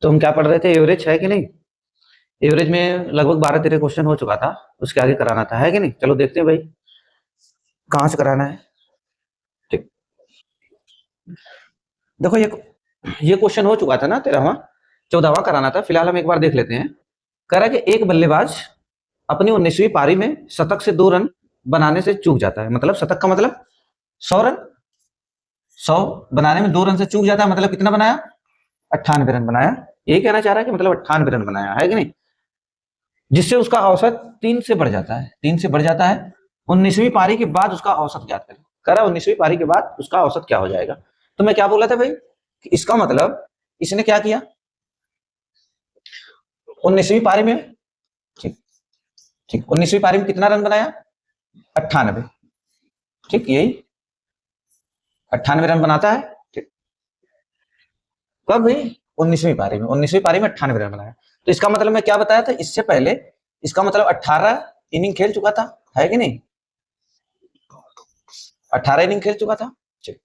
तो हम क्या पढ़ रहे थे, एवरेज है कि नहीं। एवरेज में लगभग 12-13 क्वेश्चन हो चुका था, उसके आगे कराना था, है कि नहीं। चलो देखते हैं भाई कहाँ से कराना है। ठीक, देखो ये क्वेश्चन हो चुका था ना 13वां, 14वां कराना था। फिलहाल हम एक बार देख लेते हैं। कह रहा है कि एक बल्लेबाज अपनी 19वीं पारी में शतक से 2 रन बनाने से चूक जाता है। मतलब शतक का मतलब 100 रन, 100 बनाने में 2 रन से चूक जाता है, मतलब कितना बनाया, 98 रन बनाया। यही कहना चाह रहा है कि मतलब 98 रन बनाया है कि नहीं, जिससे उसका औसत 3 से बढ़ जाता है, 3 से बढ़ जाता है। 19वीं पारी के बाद उसका औसत ज्ञात करें। कह रहा है 19वीं पारी के बाद उसका औसत क्या हो जाएगा। तो मैं क्या बोला था भाई कि इसका मतलब इसने क्या किया, 19वीं पारी में, ठीक ठीक, 19वीं पारी में कितना रन बनाया, 98। ठीक, यही 98 रन बनाता है। ठीक, कब भाई, 19वीं पारी में, 19वीं पारी में 98 रन बनाया। तो इसका मतलब मैं क्या बताया था इससे पहले, इसका मतलब 18 इनिंग खेल चुका था, है कि नहीं, 18 इनिंग खेल चुका था। ठीक,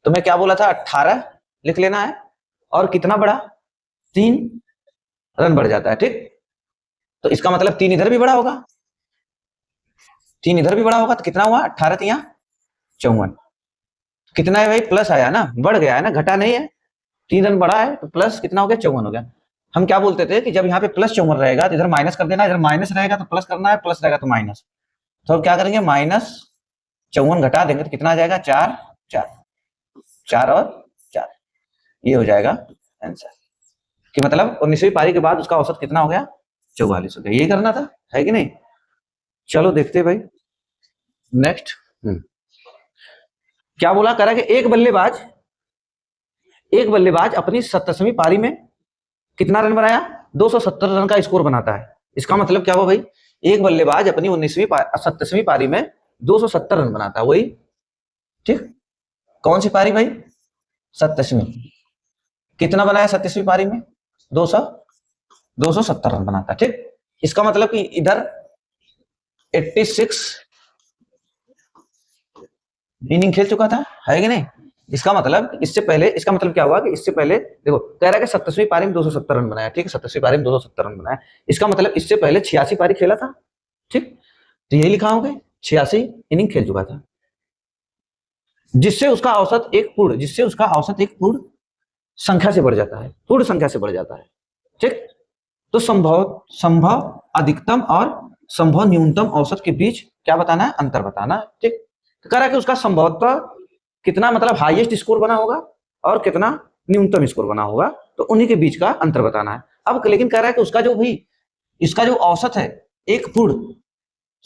तो मैं क्या बोला था, 18 लिख लेना है, और कितना बढ़ा, 3 रन बढ़ जाता है। ठीक, तो इसका मतलब 3 इधर भी बढ़ा होगा, 3 इधर भी बढ़ा होगा, तो कितना हुआ, 18 तिया 54। कितना है भाई, प्लस आया ना, बढ़ गया है ना, घटा नहीं है। 3 रन बढ़ा है तो प्लस कितना हो गया, 54 हो गया। हम क्या बोलते थे कि जब यहाँ पे प्लस 54 रहेगा तो इधर माइनस कर देना, इधर माइनस रहेगा तो प्लस करना है, प्लस रहेगा तो माइनस। तो अब क्या करेंगे, -54 घटा देंगे तो कितना आ जाएगा, 4 4 4 और 4, ये हो जाएगा आंसर। कि मतलब 19वीं पारी के बाद उसका औसत कितना हो गया, 44 हो गया। यही करना था, है कि नहीं। चलो देखते हैं भाई नेक्स्ट। क्या बोला, करा कि एक बल्लेबाज अपनी 27वीं पारी में कितना रन बनाया, 270 रन का स्कोर बनाता है। इसका मतलब क्या हुआ भाई, एक बल्लेबाज अपनी 27वीं पारी में 270 रन बनाता है, वही। ठीक, कौन सी पारी भाई, 27वीं। कितना बनाया 27वीं पारी में, 270 रन बनाता है। ठीक, इसका मतलब कि इधर 86 इनिंग खेल चुका था, है कि नहीं। इसका मतलब इससे पहले, इसका मतलब क्या हुआ कि इससे पहले देखो, कह रहा है कि 27वीं पारी में 270 रन बनाया। ठीक है, 27वीं पारी में 270 रन बनाया, इसका मतलब इससे पहले 86 पारी खेला था। ठीक, तो यही लिखा होगा, 86 इनिंग खेल चुका था, जिससे उसका औसत एक पूर्ण संख्या से बढ़ जाता है, पूर्ण संख्या से बढ़ जाता है। ठीक, तो संभव अधिकतम और संभव न्यूनतम औसत के बीच क्या बताना है, अंतर बताना है। ठीक, तो कह रहा है कि उसका संभवतः कितना मतलब हाईएस्ट स्कोर बना होगा और कितना न्यूनतम स्कोर बना होगा, तो उन्हीं के बीच का अंतर बताना है। अब लेकिन कह रहा है कि उसका जो भी, इसका जो औसत है एक पूर्ण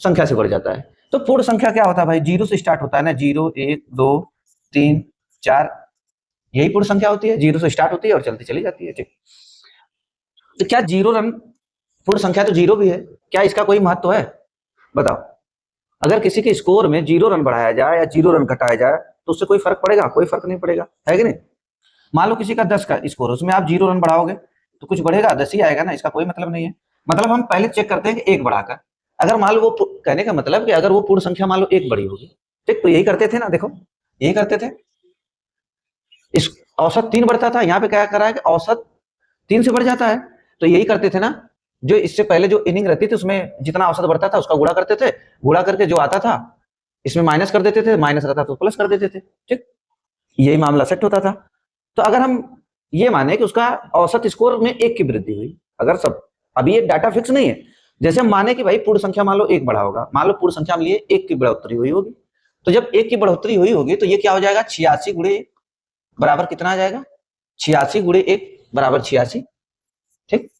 संख्या से बढ़ जाता है। तो पूर्ण संख्या क्या होता है भाई, 0 से स्टार्ट होता है ना, 0 1 2 3 4, यही पूर्ण संख्या होती है, 0 से स्टार्ट होती है और चलती चली जाती है। ठीक, तो क्या 0 रन, पूर्ण संख्या तो 0 भी है, क्या इसका कोई महत्व है, बताओ। अगर किसी के स्कोर में 0 रन बढ़ाया जाए या 0 रन घटाया जाए तो उससे कोई फर्क पड़ेगा, कोई फर्क नहीं पड़ेगा, है कि नहीं। मान लो किसी का 10 का स्कोर, उसमें आप 0 रन बढ़ाओगे तो कुछ बढ़ेगा, 10 ही आएगा ना, इसका कोई मतलब नहीं है। मतलब हम पहले चेक करते हैं कि 1 बढ़ाकर, अगर मान लो वो, कहने का मतलब कि अगर वो पूर्ण संख्या मान लो 1 बड़ी होगी, ठीक, तो यही करते थे ना, देखो यही करते थे। इस औसत 3 बढ़ता था, यहाँ पे क्या करा है कि औसत 3 से बढ़ जाता है, तो यही करते थे ना। जो इससे पहले जो इनिंग रहती थी उसमें जितना औसत बढ़ता था उसका गुणा करते थे, गुणा करके जो आता था इसमें माइनस कर देते थे, माइनस रहता तो प्लस कर देते थे। ठीक, यही मामला सेट होता था। तो अगर हम ये माने कि उसका औसत स्कोर में 1 की वृद्धि हुई, अगर सब, अभी ये डाटा फिक्स नहीं है, जैसे हम माने कि भाई पूर्ण संख्या मान लो 1 बढ़ा होगा, मान लो पूर्ण संख्या में लिए 1 की बढ़ोतरी हुई होगी, तो जब 1 की बढ़ोतरी हुई होगी तो ये क्या हो जाएगा, 86 गुणे बराबर कितना आ जाएगा, 86 गुणे 1 बराबर 86। ठीक,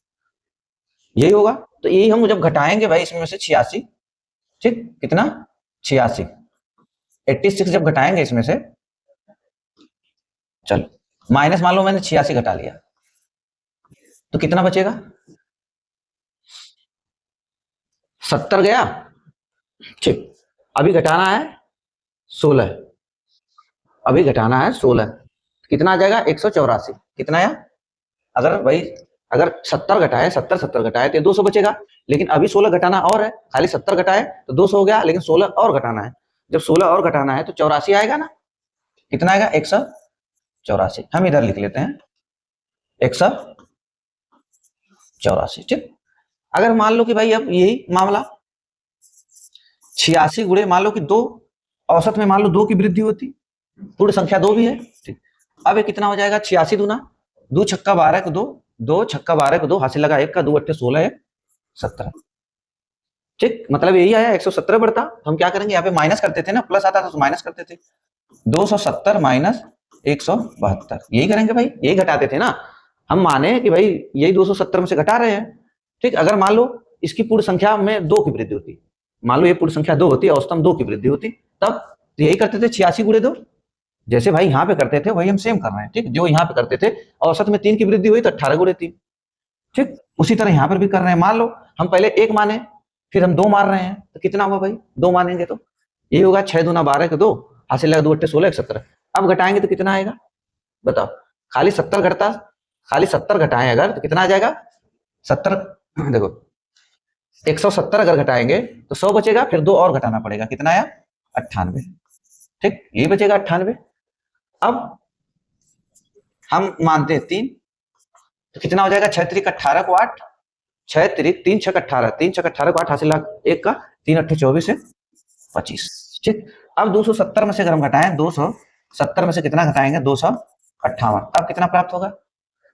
यही होगा। तो यही हम जब घटाएंगे भाई इसमें से 86, ठीक, कितना, 86, 86 जब घटाएंगे इसमें से, चलो माइनस मान लो मैंने 86 घटा लिया तो कितना बचेगा, 70 गया। ठीक, अभी घटाना है 16, अभी घटाना है 16, कितना आ जाएगा, 184। कितना आया, अगर भाई अगर 70 घटाए, 70 घटाए तो 200 बचेगा, लेकिन अभी 16 घटाना और है, खाली 70 घटाए तो 200 हो गया, लेकिन 16 और घटाना है। जब 16 और घटाना है तो 84 आएगा ना, कितना आएगा, 184। हम इधर लिख लेते हैं 184। 84, ठीक। अगर मान लो कि भाई अब यही मामला 86 गुणे मान लो कि 2, औसत में मान लो 2 की वृद्धि होती, पूर्ण संख्या 2 भी है, ठीक। अब ये कितना हो जाएगा, 86 दूना 2 छक्का 12 को 2, 2 छक्का 12 को 2, हासिल लगा 1 का, 2 अट्ठे 16 है 17, ठीक। मतलब यही आया 117 बढ़ता। हम क्या करेंगे, यहाँ पे माइनस करते थे ना, प्लस आता था तो माइनस करते थे, 270 माइनस 172, यही करेंगे भाई, यही घटाते थे ना। हम माने कि भाई यही 270 में से घटा रहे हैं, ठीक। अगर मान लो इसकी पूर्ण संख्या में 2 की वृद्धि होती, मान लो ये पूर्ण संख्या 2 होती, औसतन 2 की वृद्धि होती, तब तो यही करते थे 86 गुणे 2, जैसे भाई यहाँ पे करते थे वही हम सेम कर रहे हैं, ठीक। जो यहाँ पे करते थे औसत में 3 की वृद्धि हुई तो 18 गुणे 3, ठीक। उसी तरह यहाँ पर भी कर रहे हैं। मान लो हम पहले 1 माने, फिर हम 2 मार रहे हैं, तो कितना हुआ भाई, 2 मानेंगे तो ये होगा 6 दूना 12 के 2, हासिल लगा 2 अट्ठे 16 17। अब घटाएंगे तो कितना आएगा बताओ, खाली 70 घटता, खाली 70 घटाएं अगर तो कितना आ जाएगा 70, देखो 170 अगर घटाएंगे तो 100 बचेगा, फिर 2 और घटाना पड़ेगा, कितना आया 98, ठीक। ये बचेगा 98। अब हम मानते हैं 3, तो कितना हो जाएगा 6 त्रिक 18 को 8, 6 त्रिक 3 छक 18, 3 छक 18 को 8, हासिल लगा 1 का, 3 अट्ठे 24 है 25, ठीक। अब 270 में से अगर हम घटाएं, 270 में से कितना घटाएंगे 258, अब कितना प्राप्त होगा,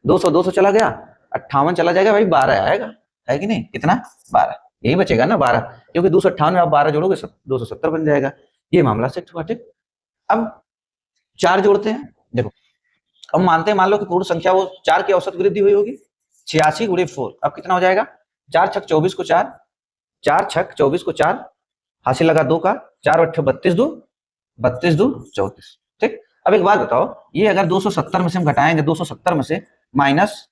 200 चला गया, 58 चला जाएगा भाई, 12 आएगा, है कि नहीं, कितना 12, यही बचेगा ना 12, क्योंकि 258 में आप 12 जोड़ोगे 270 बन जाएगा। ये मामला सेट हुआ, ठीक। अब 4 जोड़ते हैं, देखो अब मानते हैं मान लो कि पूर्ण संख्या वो 4 की औसत वृद्धि हुई होगी, 86 गुणे 4, अब कितना हो जाएगा 4 छक 24 को 4, 4 छक 24 को 4, हासिल लगा 2 का, 4 अट्ठे 32 2, 32 2 34, ठीक। अब एक बात बताओ, ये अगर 270 में से हम घटाएंगे, 270 में से माइनस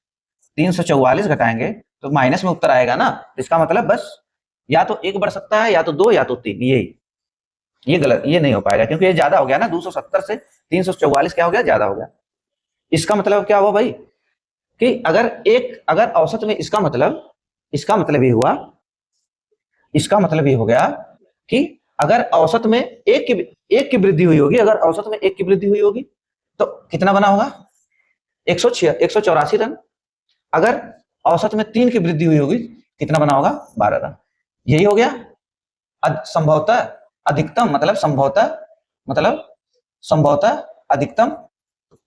344 घटाएंगे तो माइनस में उत्तर आएगा ना, इसका मतलब बस या तो 1 बढ़ सकता है, या तो 2 या तो 3, ये गलत, ये नहीं हो पाएगा क्योंकि ये ज्यादा हो गया ना, 270 से 344 क्या हो गया, ज्यादा हो गया। इसका मतलब क्या हुआ भाई कि अगर औसत में, इसका मतलब ये हुआ, इसका मतलब ये हो गया कि अगर औसत में एक की वृद्धि हुई होगी, अगर औसत में 1 की वृद्धि हुई होगी तो कितना बना होगा 184 रन, अगर औसत में 3 की वृद्धि हुई होगी कितना बना होगा 12 रन। यही हो गया संभवतः अधिकतम, मतलब संभवतः अधिकतम,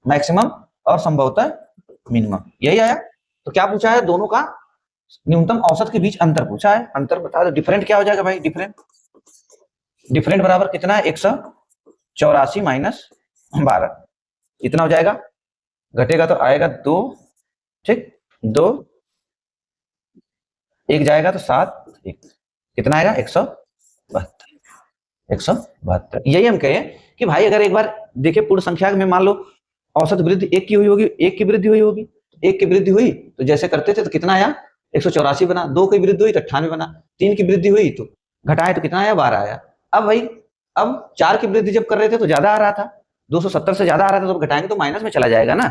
मैक्सिमम और संभवतः मिनिमम, यही आया। तो क्या पूछा है, दोनों का न्यूनतम औसत के बीच अंतर पूछा है, अंतर बता दो। डिफरेंट क्या हो जाएगा भाई, डिफरेंट बराबर कितना है 184 माइनस 12, इतना हो जाएगा, घटेगा तो आएगा 2, ठीक, 2 1 जाएगा तो 7 1, कितना आएगा 172। यही हम कहें कि भाई अगर एक बार देखिए पूर्ण संख्या में मान लो औसत वृद्धि 1 की हुई होगी, 1 की वृद्धि हुई होगी, 1 की वृद्धि हुई तो जैसे करते थे तो कितना आया 184 बना, 2 की वृद्धि हुई तो 98 बना, 3 की वृद्धि हुई तो घटाए तो कितना आया 12 आया। अब भाई अब 4 की वृद्धि जब कर रहे थे तो ज्यादा आ रहा था, 270 से ज्यादा आ रहा था, तो घटाएंगे तो माइनस में चला जाएगा ना,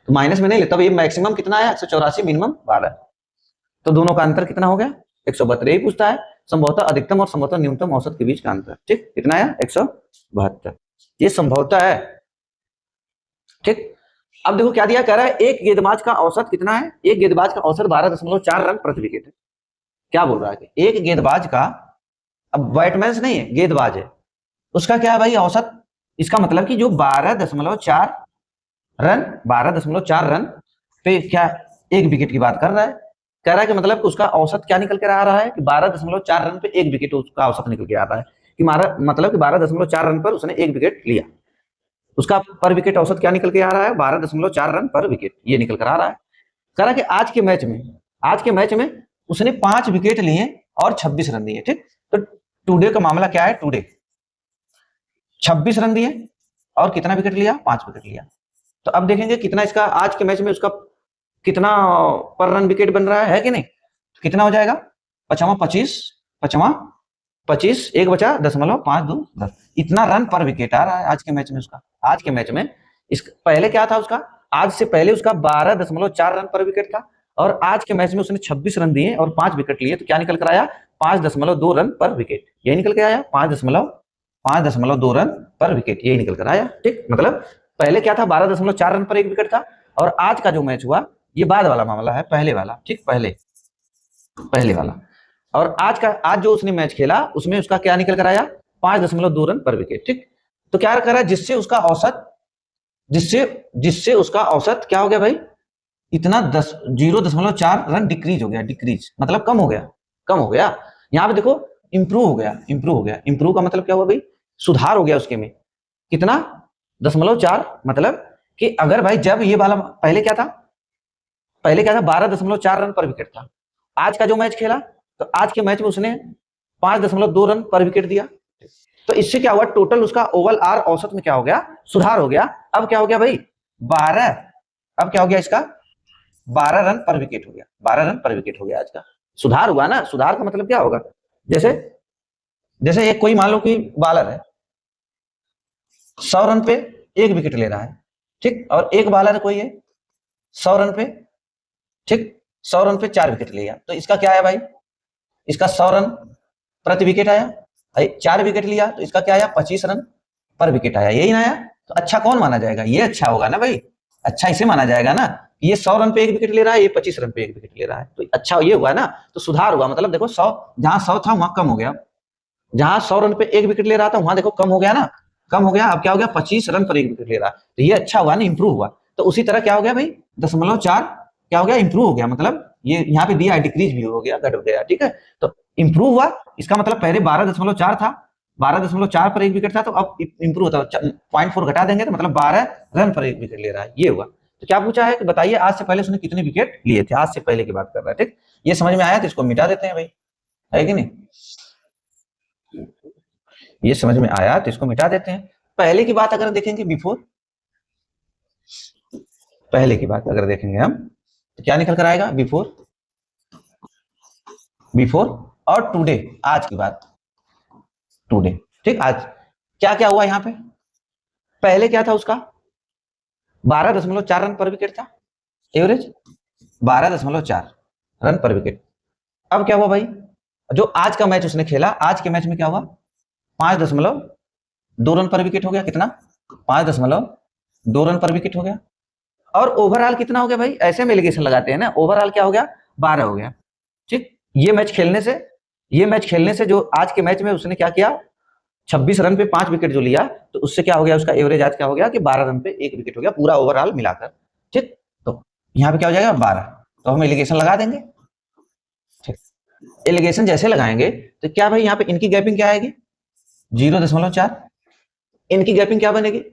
तो माइनस में नहीं ले, तब ये मैक्सिमम कितना आया 184, मिनिमम 12, तो दोनों का अंतर कितना हो गया 172। यही पूछता है संभवतः अधिकतम और संभवतः न्यूनतम औसत के बीच का अंतर, ठीक, कितना आया 172, ये संभवतः है, ठीक। अब देखो क्या दिया, कह रहा है एक गेंदबाज का औसत कितना है, एक गेंदबाज का औसत 12.4 रन प्रति विकेट है। क्या बोल रहा है कि एक गेंदबाज का, अब बैटमैन नहीं है, गेंदबाज है, उसका क्या है भाई औसत, इसका मतलब कि जो 12.4 रन पे क्या एक विकेट की बात कर रहा है, कह रहा है कि मतलब उसका औसत क्या निकल के आ रहा है कि 12.4 रन पे एक विकेट उसका औसत निकल के आ रहा है, कि मतलब कि 12.4 रन पर उसने एक विकेट लिया, उसका पर विकेट औसत क्या निकल के आ रहा है 12.4 रन पर विकेट, ये निकल कर आ रहा है। कह रहा है कि आज के मैच में उसने 5 विकेट लिए और 26 रन दिए, ठीक। तो टुडे का मामला क्या है, टुडे 26 रन दिए और कितना विकेट लिया, 5 विकेट लिया। तो अब देखेंगे कितना इसका आज के मैच में उसका कितना पर रन विकेट बन रहा है कि नहीं, तो कितना हो जाएगा 25 1 बचा 0.5 2 10, इतना रन पर विकेट आ रहा है आज के मैच में उसका। आज के मैच में इस पहले क्या था उसका, आज से पहले उसका 12.4 रन पर विकेट था, और आज के मैच में उसने 26 रन दिए और 5 विकेट लिए, तो क्या निकल कर आया 5.2 रन पर विकेट, यही निकल के आया 5.2 रन पर विकेट, यही निकल कर आया, ठीक। मतलब पहले क्या था 12.4 रन पर एक विकेट था, और आज का जो मैच हुआ ये बाद वाला मामला है, पहले वाला, ठीक, पहले वाला। और आज जो उसने मैच खेला उसमें उसका क्या निकल कर आया, 5.2 रन पर विकेट, ठीक। तो क्या करा, जिससे उसका औसत क्या हो गया भाई, इतना 0.4 रन डिक्रीज हो गया, डिक्रीज मतलब कम हो गया। यहाँ पे देखो इंप्रूव हो गया। इंप्रूव का मतलब क्या हुआ भाई, सुधार हो गया उसके में, कितना 0.4, मतलब कि अगर भाई जब ये वाला पहले क्या था 12.4 रन पर विकेट था। आज का जो मैच खेला तो आज के मैच में उसने 5.2 रन पर विकेट दिया। तो इससे क्या हुआ, टोटल उसका ओवरऑल औसत में क्या हो गया, सुधार हो गया। अब क्या हो गया भाई 12, अब क्या हो गया इसका 12 रन पर विकेट हो गया, 12 रन पर विकेट हो गया। आज का सुधार हुआ ना। सुधार का मतलब क्या होगा, जैसे एक कोई मान लो कि बॉलर है 100 रन पे 1 विकेट ले रहा है, ठीक, और एक बॉलर कोई है 100 रन पे, ठीक, 100 रन पे 4 विकेट लिया, तो इसका क्या है भाई, इसका 100 रन प्रति विकेट आया। 4 विकेट लिया तो इसका क्या आया, 25 रन पर विकेट आया, यही ना आया। तो अच्छा कौन माना जाएगा, ये अच्छा होगा ना भाई, अच्छा इसे माना जाएगा ना, ये 100 रन पे 1 विकेट ले रहा है, ये 25 रन पे 1 विकेट ले रहा है, तो अच्छा ये हुआ ना। तो सुधार हुआ, मतलब देखो 100 जहां 100 था वहां कम हो गया, जहां 100 रन पे 1 विकेट ले रहा था वहां देखो कम हो गया ना, कम हो गया। अब क्या हो गया 25 रन पर 1 विकेट ले रहा है, तो ये अच्छा हुआ ना, इंप्रूव हुआ। तो उसी तरह क्या हो गया भाई 0.4 क्या हो गया, इंप्रूव हो गया, मतलब ये यहाँ पे दिया डिक्रीज भी हो गया, घट गया, ठीक है। तो इंप्रूव हुआ, इसका मतलब पहले 12.4 था, 12.4 पर 1 विकेट था, तो अब इंप्रूव होता है 0.4 घटा देंगे तो मतलब 12 रन पर 1 विकेट ले रहा है, ये हुआ। तो क्या पूछा है कि बताइए आज से पहले उसने कितने विकेट लिए थे, आज से पहले की बात कर रहा है, ठीक। ये समझ में आया तो इसको मिटा देते हैं भाई, है कि नहीं, ये समझ में आया तो इसको मिटा देते हैं। पहले की बात अगर देखेंगे बिफोर, पहले की बात अगर देखेंगे हम तो क्या निकल कर आएगा, बिफोर और टुडे, आज की बात, टुडे, ठीक। आज क्या क्या हुआ यहाँ पे, पहले क्या था उसका 12.4 रन पर विकेट था, एवरेज 12.4 रन पर विकेट। अब क्या हुआ भाई, जो आज का मैच उसने खेला, आज के मैच में क्या हुआ 5.2 रन पर विकेट हो गया, कितना 5.2 रन पर विकेट हो गया। और ओवरऑल कितना हो गया भाई, ऐसे में एलिगेशन लगाते हैं ना, ओवरऑल क्या हो गया 12 हो गया, ठीक। ये मैच खेलने से जो आज के मैच में उसने क्या किया 26 रन पे 5 विकेट जो लिया, तो उससे क्या हो गया, उसका एवरेज आज क्या हो गया कि 12 रन पे 1 विकेट हो गया पूरा ओवरऑल मिलाकर, ठीक। तो यहाँ पे क्या हो जाएगा 12, तो हम एलिगेशन लगा देंगे, ठीक। एलिगेशन जैसे लगाएंगे तो क्या भाई यहाँ पे इनकी गैपिंग क्या आएगी 0.4, इनकी गैपिंग क्या बनेगी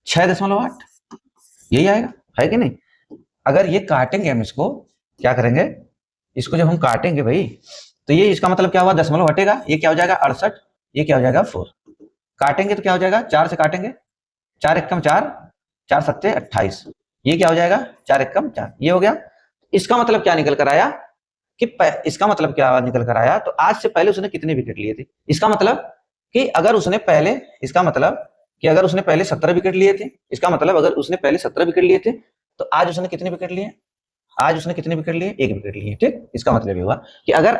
6.8, यही आएगा, है कि नहीं। अगर ये काटेंगे हम इसको, क्या करेंगे इसको जब हम काटेंगे भाई, तो ये इसका मतलब क्या हुआ, दशमलव हटेगा, ये क्या हो जाएगा 68, ये क्या हो जाएगा 4, काटेंगे तो क्या हो जाएगा 4 से काटेंगे, 4 एकम 4, 4 सत्ते 28, ये क्या हो जाएगा 4 एकम 4, ये हो गया। इसका मतलब क्या निकल कर आया इसका मतलब क्या निकल कर आया, तो आज से पहले उसने कितने विकेट लिए थे, इसका मतलब कि अगर उसने पहले 17 विकेट लिए थे, इसका मतलब अगर उसने पहले 17 विकेट लिए थे तो आज उसने कितने विकेट लिए, आज उसने कितने विकेट लिए 1 विकेट लिए, ठीक। इसका मतलब ये हुआ कि अगर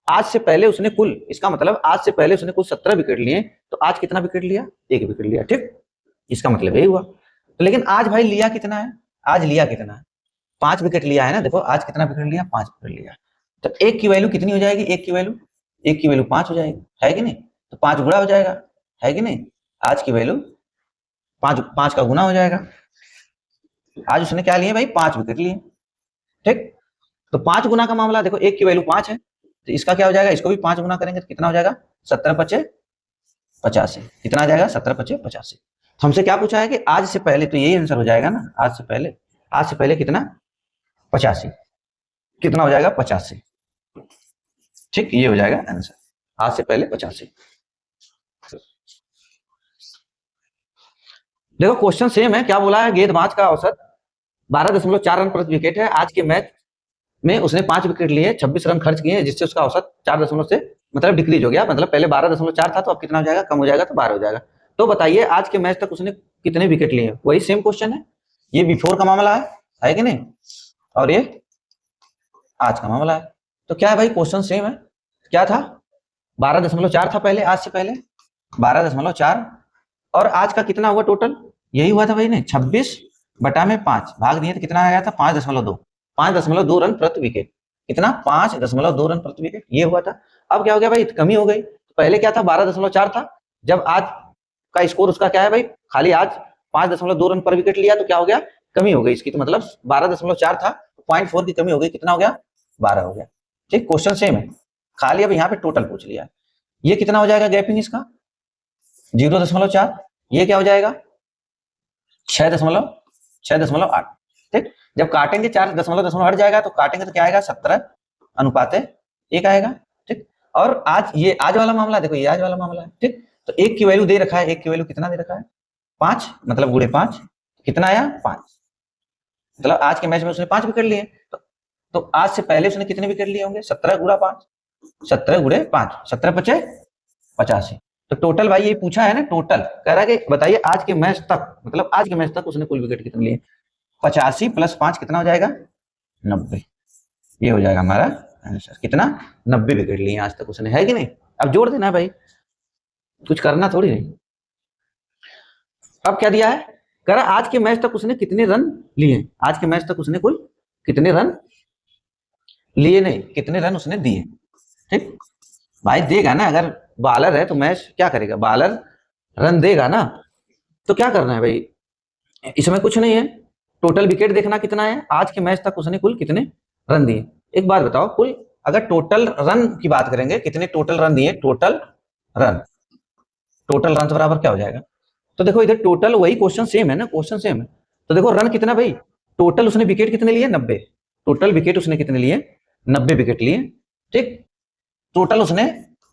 आज से पहले उसने कुल, इसका मतलब आज से पहले उसने कुल 17 विकेट लिए, तो आज कितना विकेट लिया 1 विकेट लिया, ठीक। इसका मतलब यही हुआ। तो लेकिन आज भाई लिया कितना है, आज लिया कितना है 5 विकेट लिया है ना, देखो आज कितना विकेट लिया 5 विकेट लिया, तो 1 की वैल्यू कितनी हो जाएगी, 1 की वैल्यू 5 हो जाएगी, है कि नहीं। तो 5 गुणा हो जाएगा, है कि नहीं, आज की वैल्यू 5 का गुना हो जाएगा। आज उसने क्या लिए भाई 5 विकेट लिए, ठीक। तो 5 गुना का मामला देखो, 1 की वैल्यू 5 है, तो इसका क्या हो जाएगा, इसको भी 5 गुना करेंगे तो कितना हो जाएगा 17 पचे 85, कितना आ जाएगा 17 पचे 85। हमसे क्या पूछा है कि आज से पहले, तो यही आंसर हो जाएगा ना, आज से पहले कितना 85, कितना हो जाएगा 85, ठीक, ये हो जाएगा आंसर, आज से पहले 85। देखो क्वेश्चन सेम है, क्या बोला है, गेंदबाज का औसत 12.4 रन प्रति विकेट है, आज के मैच में उसने 5 विकेट लिए, 26 रन खर्च किए, जिससे उसका औसत 4 दशमलव से मतलब डिक्रीज हो गया, मतलब पहले 12.4 था तो अब कितना हो जाएगा, कम हो जाएगा तो 12 हो जाएगा। तो बताइए आज के मैच तक उसने कितने विकेट लिए, वही सेम क्वेश्चन है, ये बिफोर का मामला है कि नहीं, और ये आज का मामला है। तो क्या है भाई क्वेश्चन सेम है, क्या था 12.4 था पहले, आज से पहले 12.4, और आज का कितना हुआ टोटल, यही हुआ था भाई ने 26 बटा में 5 भाग दिए तो कितना आ गया था 5.2, 5.2 रन प्रति विकेट। कितना 5.2 रन प्रति विकेट ये हुआ था। अब क्या हो गया भाई, कमी हो गई। पहले क्या था 12.4 था। जब आज का स्कोर उसका क्या है भाई, खाली आज 5.2 रन पर विकेट लिया तो क्या हो गया, कमी हो गई इसकी। तो मतलब 12.4 था, 0.4 की कमी हो गई, कितना हो गया 12 हो गया। ठीक, क्वेश्चन सेम है, खाली अब यहाँ पे टोटल पूछ लिया। ये कितना हो जाएगा गैपिंग इसका 0.4, ये क्या हो जाएगा 6.8। ठीक, जब काटेंगे 4 दशमलव हट जाएगा तो काटेंगे तो क्या आएगा 17:1 आएगा। ठीक, और ये आज वाला मामला देखो, ये आज वाला मामला है। ठीक, तो एक की वैल्यू दे रखा है, एक की वैल्यू कितना दे रखा है 5, मतलब गुणे 5 कितना आया 5। मतलब आज के मैच में उसने 5 विकेट लिए, तो आज से पहले उसने कितने विकेट लिए होंगे 17 गुणा 5, 17 गुणे 5, 17×5 = 85। तो टोटल भाई ये पूछा है ना, टोटल कह रहा है कि बताइए आज के मैच तक, मतलब आज के मैच तक उसने कुल विकेट कितने लिए। 85 + 5 कितना हो जाएगा 90। ये हो जाएगा हमारा आंसर, कितना 90 विकेट लिए आज तक उसने, है कि नहीं। अब जोड़ देना भाई, कुछ करना थोड़ी नहीं। अब क्या दिया है, कह रहा आज के मैच तक उसने कितने रन लिए, आज के मैच तक उसने कुल कितने रन लिए, नहीं कितने रन उसने दिए। ठीक भाई, देगा ना, अगर बॉलर है तो मैच क्या करेगा, बॉलर रन देगा ना, तो क्या करना है भाई, इसमें कुछ नहीं है। टोटल विकेट देखना कितना है, आज के मैच तक उसने कुल कितने रन दिए। एक बात बताओ, कुल अगर टोटल रन की बात करेंगे, कितने टोटल रन दिए, टोटल रन बराबर क्या हो जाएगा। तो देखो इधर टोटल वही क्वेश्चन सेम है ना, क्वेश्चन सेम है। तो देखो रन कितना भाई, टोटल उसने विकेट कितने लिए 90, टोटल विकेट उसने कितने लिए 90 विकेट लिए। ठीक, टोटल उसने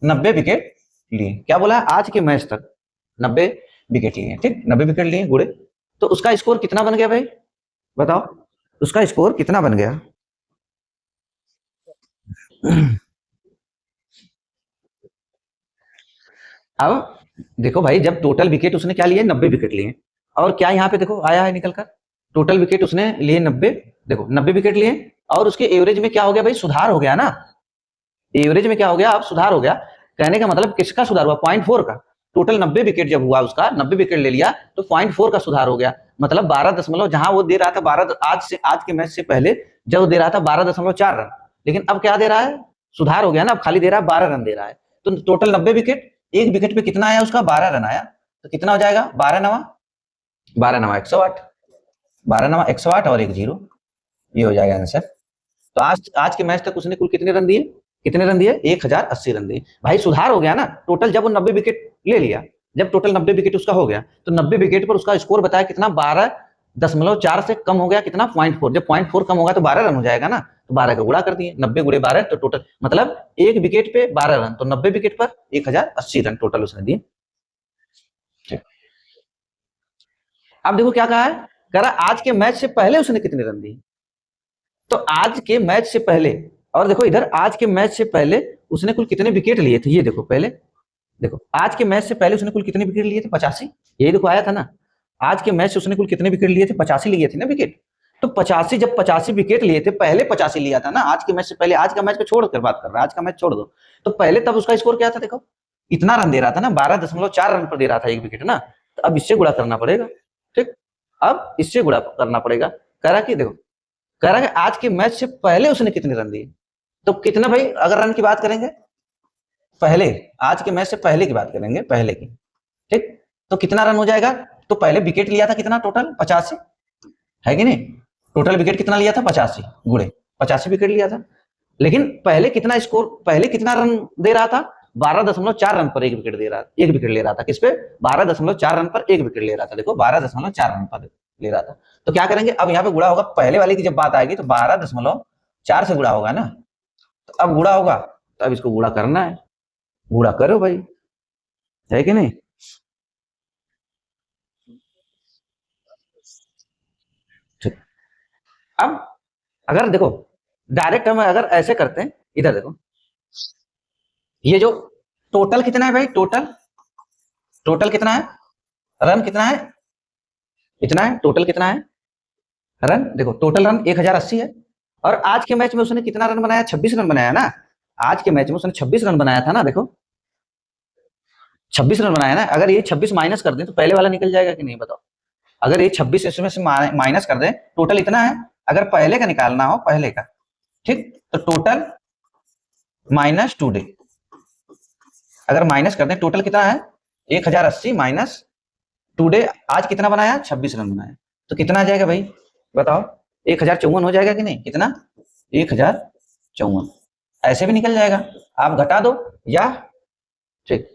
90 विकेट लिए, क्या बोला आज के मैच तक 90 विकेट लिए। ठीक, 90 विकेट लिए गुड़े, तो उसका स्कोर कितना बन गया भाई बताओ, उसका स्कोर कितना बन गया। अब देखो भाई, जब टोटल विकेट उसने क्या लिए 90 विकेट लिए, और क्या यहाँ पे देखो आया है निकल कर, टोटल विकेट उसने लिए 90, देखो 90 विकेट लिए, और उसके एवरेज में क्या हो गया भाई, सुधार हो गया ना। एवरेज में क्या हो गया, अब सुधार हो गया। कहने का मतलब किसका सुधार हुआ, 0.4 का। टोटल 90 विकेट जब हुआ उसका, 90 विकेट ले लिया तो 0.4 का सुधार हो गया। मतलब 12 दशमलव, जहां वो दे रहा था 12, आज के मैच से पहले जब दे रहा था 12.4 रन, लेकिन अब क्या दे रहा है, सुधार हो गया ना, अब खाली दे रहा है 12 रन दे रहा है। तो टोटल 90 विकेट, एक विकेट पे कितना आया उसका 12 रन आया, तो कितना हो जाएगा 12 नवा 108, 12 नवा 108 और 1 0, ये हो जाएगा आंसर। तो आज के मैच तक उसने कुल कितने रन दिए, 1080 रन दिए। भाई सुधार हो गया ना, टोटल जब वो 90 विकेट ले लिया, जब टोटल 90 विकेट उसका हो गया, तो 90 विकेट पर उसका स्कोर बताया कितना 12.4 से कम हो गया, कितना 0.4, जब 0.4 कम होगा तो 12 रन हो जाएगा ना, तो 12 का गुणा कर दिए, 90 गुणे 12 तो टोटल मतलब एक विकेट पे 12 रन, तो 90 विकेट पर 1080 रन टोटल उसने दिए। अब देखो क्या कहा है, कह रहा आज के मैच से पहले उसने कितने रन दिए, तो आज के मैच से पहले, और देखो इधर आज के मैच से पहले उसने कुल कितने विकेट लिए थे, ये देखो पहले, देखो आज के मैच से पहले उसने कुल कितने विकेट लिए थे 85, यही देखो आया था ना, आज के मैच से उसने कुल कितने विकेट लिए थे 85 लिए थे ना विकेट। तो 85, जब 85 विकेट लिए थे, पहले 85 लिया था ना आज के मैच से पहले, आज का मैच को छोड़कर बात कर रहा है, आज का मैच छोड़ दो, तो पहले तब उसका स्कोर क्या था, देखो इतना रन दे रहा था ना, 12.4 रन पर दे रहा था एक विकेट ना, तो अब इससे गुणा करना पड़ेगा। ठीक, अब इससे गुणा करना पड़ेगा। कह रहा कि देखो, कह रहा है आज के मैच से पहले उसने कितने रन दिए, तो कितना भाई, अगर रन की बात करेंगे पहले, आज के मैच से पहले की बात करेंगे, पहले की, ठीक, तो कितना रन हो जाएगा, तो पहले विकेट लिया था कितना टोटल 85, है कि नहीं, टोटल विकेट कितना लिया था 85 गुणे 85 विकेट लिया था, लेकिन पहले कितना स्कोर, पहले कितना रन दे रहा था 12.4 रन पर एक विकेट दे रहा था, एक विकेट ले रहा था, किस पे 12.4 रन पर एक विकेट ले रहा था, देखो 12.4 रन पर ले रहा था। तो क्या करेंगे, अब यहाँ पे गुणा होगा, पहले वाले की जब बात आएगी तो 12.4 से गुणा होगा ना, तो अब गुणा होगा, तो अब इसको गुणा करना है, गुणा करो भाई, है कि नहीं। ठीक, अब अगर देखो डायरेक्ट हम अगर ऐसे करते हैं, इधर देखो, ये जो टोटल कितना है भाई, टोटल कितना है, रन कितना है, इतना है, टोटल कितना है रन, देखो टोटल रन 1080 है, और आज के मैच में उसने कितना रन बनाया, 26 रन बनाया ना, आज के मैच में उसने 26 रन बनाया था ना, देखो 26 रन बनाया ना, अगर ये 26 माइनस कर दें तो पहले वाला निकल जाएगा कि नहीं बताओ, अगर ये 26 इसमें से माइनस कर दे, टोटल इतना है। अगर पहले का निकालना हो, पहले का, ठीक, तो टोटल माइनस 2 डे, अगर माइनस कर दें टोटल कितना है 1080 माइनस 2 डे। आज कितना बनाया 26 रन बनाया, तो कितना आ जाएगा भाई बताओ, 1054 हो जाएगा कि नहीं, कितना 1054, ऐसे भी निकल जाएगा, आप घटा दो या, ठीक।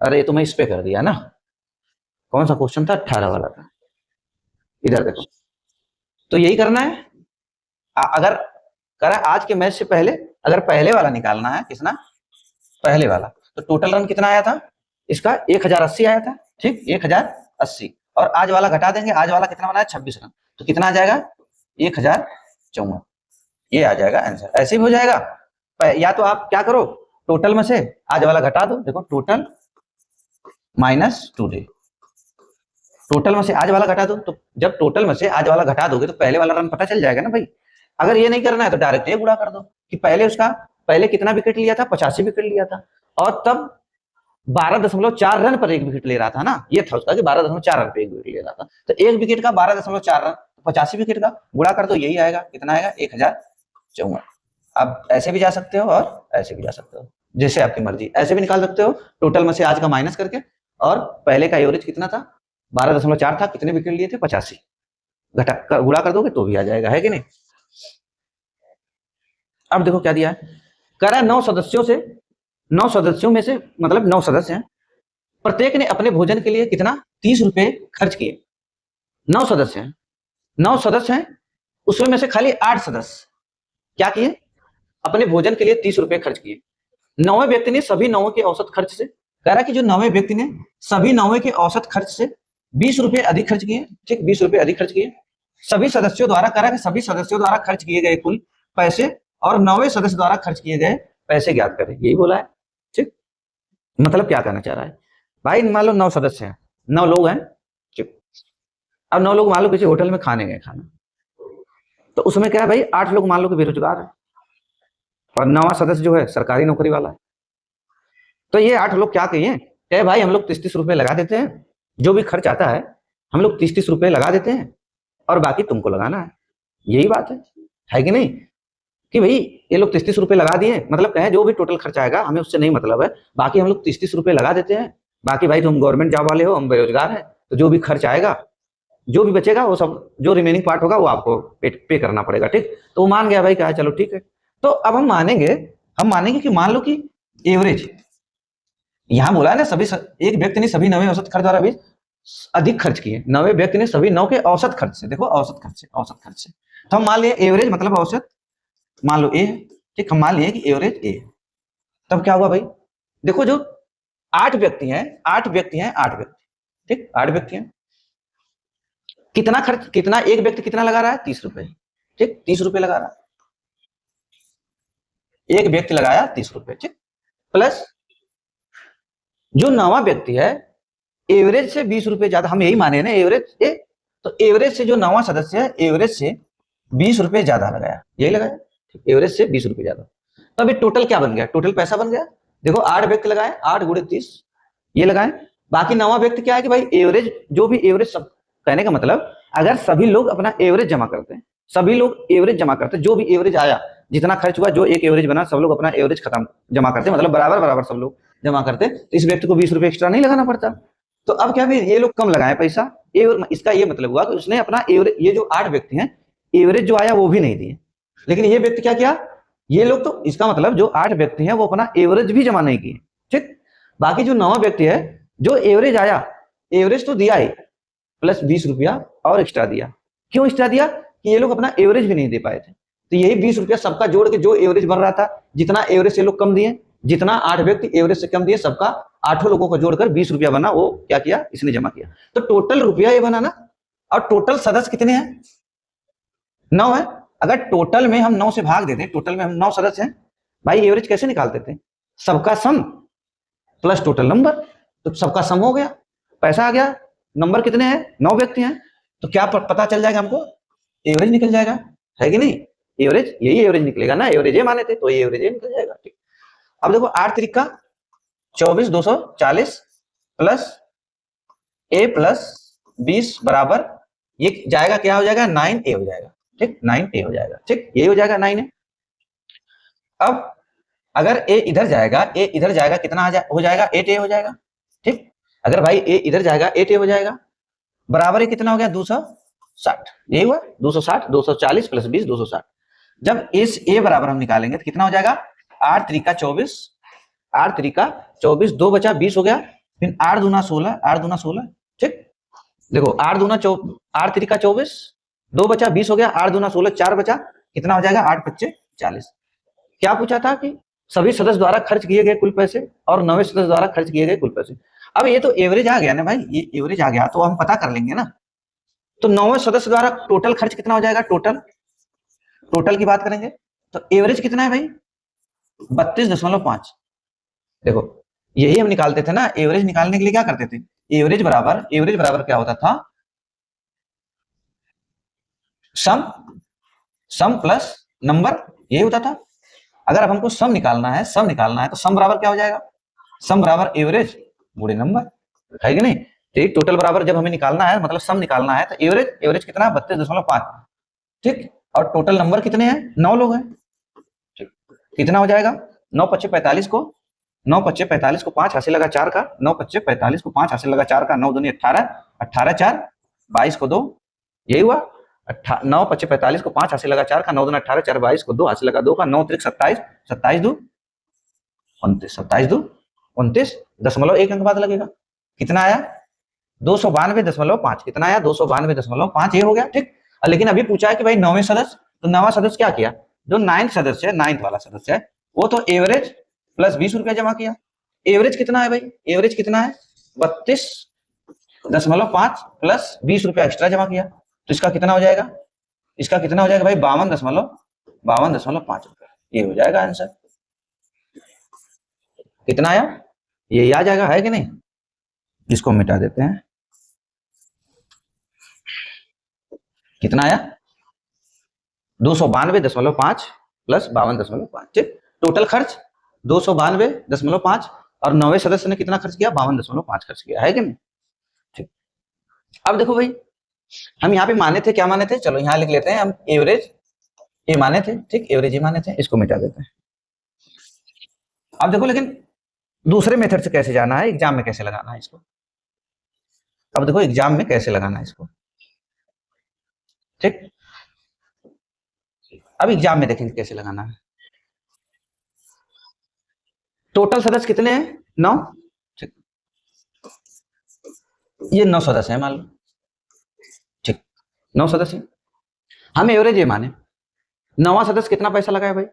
अरे ये तो मैं इस पे कर दिया ना, कौन सा क्वेश्चन था 18 वाला था, इधर देखो, तो यही करना है। अगर करा आज के मैच से पहले, अगर पहले वाला निकालना है, कितना पहले वाला, तो टोटल रन कितना आया था इसका 1080 आया था, ठीक, 1080, और आज वाला घटा देंगे, आज वाला कितना बनाया 26 रन, तो कितना आ जाएगा 1054, ये आ जाएगा आंसर। ऐसे भी हो जाएगा, या तो आप क्या करो, टोटल में से आज वाला घटा दो, देखो टोटल माइनस 2 डे, टोटल में से आज वाला घटा दो, तो जब टोटल में से आज वाला घटा दोगे तो पहले वाला रन पता चल जाएगा ना भाई। अगर ये नहीं करना है तो डायरेक्ट ये गुणा कर दो कि पहले उसका, पहले कितना विकेट लिया था 85 विकेट लिया था, और तब 12.4 रन पर एक विकेट ले रहा था ना, ये था उसका कि 12.4 रन पर एक विकेट ले रहा था, तो एक विकेट का 12.4 रन, 85 विकेट का गुणा कर दो, यही आएगा, कितना आएगा 1054। अब ऐसे भी जा सकते हो और ऐसे भी जा सकते हो, जैसे आपकी मर्जी, ऐसे भी निकाल सकते हो टोटल में से आज का माइनस करके, और पहले का एवरेज कितना था 12.4 था, कितने विकेट लिए थे 85, घटा गुणा कर दोगे तो भी आ जाएगा, है कि नहीं। अब देखो क्या दिया है, कह रहा है 9 सदस्यों से, 9 सदस्यों में से मतलब 9 सदस्य हैं, प्रत्येक ने अपने भोजन के लिए कितना 30 रुपए खर्च किए। 9 सदस्य हैं, 9 सदस्य हैं, उसमें से खाली 8 सदस्य क्या किए, अपने भोजन के लिए 30 रुपए खर्च किए। 9वें व्यक्ति ने सभी 9 के औसत खर्च से, कह रहा है कि जो 9वें व्यक्ति ने सभी 9 के औसत खर्च से 20 रुपए अधिक खर्च किए, ठीक, 20 रुपए अधिक खर्च किए। सभी सदस्यों द्वारा, कह रहा है कि सभी सदस्यों द्वारा खर्च किए गए कुल पैसे और 9वें सदस्य द्वारा खर्च किए गए पैसे ज्ञात करें, यही बोला है, ठीक। मतलब क्या कहना चाह रहा है भाई, मान लो 9 सदस्य हैं, 9 लोग हैं, ठीक। अब 9 लोग मान लो किसी होटल में खाने गए खाना, तो उसमें क्या है भाई 8 लोग मान लो कि बेरोजगार है, और 9वां सदस्य जो है सरकारी नौकरी वाला है। तो ये 8 लोग क्या कहिए, कहे भाई हम लोग 30-30 रुपए लगा देते हैं, जो भी खर्च आता है हम लोग 30-30 रुपए लगा देते हैं, और बाकी तुमको लगाना है, यही बात है कि नहीं, कि भाई ये लोग 30-30 रुपए लगा दिए, मतलब कहें जो भी टोटल खर्च आएगा हमें उससे नहीं मतलब है, बाकी हम लोग 30-30 रुपए लगा देते हैं, बाकी भाई तुम गवर्नमेंट जॉब वाले हो, हम बेरोजगार हैं, तो जो भी खर्च आएगा, जो भी बचेगा वो सब, जो रिमेनिंग पार्ट होगा वो आपको पे करना पड़ेगा, ठीक। तो वो मान गया भाई, कहा चलो ठीक है। तो अब हम मानेंगे कि मान लो कि एवरेज, यहां बोला है ना सभी, एक व्यक्ति ने सभी 9वें औसत खर्च द्वारा भी अधिक खर्च किए, 9वें व्यक्ति ने सभी 9 के औसत खर्च से, देखो औसत खर्च से, तो हम मान लिए एवरेज मतलब औसत, मान लो ए है, ठीक, हम मान लिए कि एवरेज ए। तब क्या हुआ भाई, देखो जो 8 व्यक्ति हैं, 8 व्यक्ति, ठीक, 8 व्यक्ति हैं, कितना खर्च, कितना एक व्यक्ति कितना लगा रहा है 30 रुपए, ठीक, 30 रुपए लगा रहा है, एक व्यक्ति लगाया 30 रुपए, ठीक, प्लस जो 9वां व्यक्ति है एवरेज से 20 रुपए ज्यादा, हम यही माने ना एवरेज ए, तो एवरेज से जो 9वां सदस्य है एवरेज से 20 रुपए ज्यादा लगाया, यही लगाया, एवरेज से 20 रुपए ज्यादा। तो अभी टोटल क्या बन गया, टोटल पैसा बन गया, देखो 8 व्यक्ति लगाए, 8 गुणे 30 ये लगाए, बाकी 9वां व्यक्ति क्या है कि भाई एवरेज, जो भी एवरेज, सब कहने का मतलब अगर सभी लोग अपना एवरेज जमा करते हैं, सभी लोग एवरेज जमा करते हैं, जो भी एवरेज आया, जितना खर्च हुआ, जो एक एवरेज बना, सब लोग अपना एवरेज खत्म जमा करते हैं, मतलब बराबर बराबर सब लोग जमा करते, तो इस व्यक्ति को 20 रुपए एक्स्ट्रा नहीं लगाना पड़ता। तो अब क्या, ये लोग कम लगाए पैसा, इसका ये मतलब हुआ कि उसने अपना एवरेज, ये जो 8 व्यक्ति हैं एवरेज जो आया वो भी नहीं दिए, लेकिन ये व्यक्ति क्या किया, ये लोग, तो इसका मतलब जो 8 व्यक्ति हैं वो अपना एवरेज भी जमा नहीं किए, ठीक। बाकी जो 9वां व्यक्ति है, जो एवरेज आया, एवरेज तो दिया ही, प्लस 20 रुपया और एक्स्ट्रा दिया। क्यों एक्स्ट्रा दिया, कि ये लोग अपना एवरेज भी नहीं दे पाए थे, तो यही 20 रुपया सबका जोड़ के जो एवरेज बन रहा था, जितना एवरेज से लोग कम दिए, जितना 8 व्यक्ति एवरेज से कम दिए, सबका 8 लोगों को जोड़कर 20 रुपया बना, वो क्या किया, इसने जमा किया। तो टोटल रुपया ये बना ना, और टोटल सदस्य कितने हैं 9 है। अगर टोटल में हम 9 से भाग देते, टोटल में हम 9 सदस्य हैं, भाई एवरेज कैसे निकालते थे, सबका सम प्लस टोटल नंबर, तो सबका सम हो गया, पैसा आ गया, नंबर कितने हैं 9 व्यक्ति हैं, तो क्या पता चल जाएगा हमको, एवरेज निकल जाएगा, है कि नहीं, एवरेज, यही एवरेज निकलेगा ना, एवरेज ये माने थे तो ये एवरेज निकल जाएगा, ठीक। अब देखो 8 तरीका 24 240 प्लस ए प्लस 20 बराबर ये जाएगा, क्या हो जाएगा, 9a हो जाएगा। ठीक, 9a हो जाएगा। ठीक, ये हो जाएगा 9a। अब अगर a इधर जाएगा, a इधर जाएगा, कितना हो जाएगा, 8a हो जाएगा। ठीक, अगर भाई a इधर जाएगा 8a हो जाएगा, बराबर ये कितना हो गया, 260। यही हुआ 260, 240 प्लस 20 260। जब इस a बराबर हम निकालेंगे तो कितना हो जाएगा, 8 त्रिका 24, 8 त्रिका 24, 2 बचा 20 हो गया, फिर 8 दूना 16, 8 दूना 16। ठीक, देखो 8 त्रिका 24, 2 बचा 20 हो गया, 8 दूना 16, 4 बचा, कितना हो जाएगा, 8 पच्चे 40। क्या पूछा था कि सभी सदस्य द्वारा खर्च किए गए कुल पैसे और नवे सदस्य द्वारा खर्च किए गए कुल पैसे। अब ये तो एवरेज आ गया ना भाई, ये एवरेज आ गया तो हम पता कर लेंगे ना। तो नवे सदस्य द्वारा टोटल खर्च कितना हो जाएगा, टोटल की बात करेंगे तो एवरेज कितना है भाई, 32.5। देखो यही हम निकालते थे ना, एवरेज निकालने के लिए क्या करते थे, एवरेज बराबर क्या होता था, सम प्लस नंबर, ये होता था। अगर अब हमको सम निकालना है तो सम बराबर क्या हो जाएगा, सम बराबर एवरेज गुणे नंबर, है कि नहीं। तो टोटल बराबर जब हमें निकालना है, मतलब सम निकालना है, तो एवरेज कितना है, 32.5। ठीक, और टोटल नंबर कितने हैं, 9 लोग हैं। ठीक, कितना हो जाएगा, 9 पच्चे 45 को 9 पच्चे 45 को 5 हासिल लगा 4 का, 9 पच्चे 45 को 5 हासिल लगा 4 का, 9 दूनी 18, 18 4 22 को 2, यही हुआ। 9 पच्चे 45 को 5 हासिल लगा 4 का, 9 दूना 18, 4 22 को 2 हासिल लगा 2 का, 9 त्रिक 27, 27 दो 29, 27 दो 29, 1 अंक बाद लगेगा, कितना आया, 292.5। कितना आया, 292.5, ये हो गया। ठीक, लेकिन अभी पूछा है कि भाई नौवें सदस्य, तो नवा सदस्य क्या किया, जो 9th सदस्य है, 9th वाला सदस्य है, वो तो एवरेज प्लस 20 रुपया जमा किया। एवरेज कितना है भाई, एवरेज कितना है, 32.5 प्लस 20 रुपया एक्स्ट्रा जमा किया, तो इसका कितना हो जाएगा, इसका कितना हो जाएगा भाई, 52.5 रुपया। ये हो जाएगा आंसर। कितना आया, ये आ जाएगा, है कि नहीं। इसको मिटा देते हैं, कितना आया, 292.5 प्लस 52.5। ठीक, टोटल खर्च 292.5 और नवे सदस्य ने कितना खर्च किया, 52.5 खर्च किया, है कि नहीं। ठीक, अब देखो भाई, हम यहाँ पे माने थे, क्या माने थे, चलो यहाँ लिख लेते हैं हम, एवरेज ये माने थे। ठीक, एवरेज ये माने थे, इसको मिटा देते हैं। अब देखो लेकिन दूसरे मेथड से कैसे जाना है, एग्जाम में कैसे लगाना है इसको। अब देखो एग्जाम में कैसे लगाना है इसको। ठीक, अब एग्जाम में देखेंगे कैसे लगाना है। टोटल सदस्य कितने हैं, 9। ठीक, ये 9 सदस्य है मान लो। ठीक, 9 सदस्य, हम एवरेज ये माने। नवा सदस्य कितना पैसा लगाया भाई,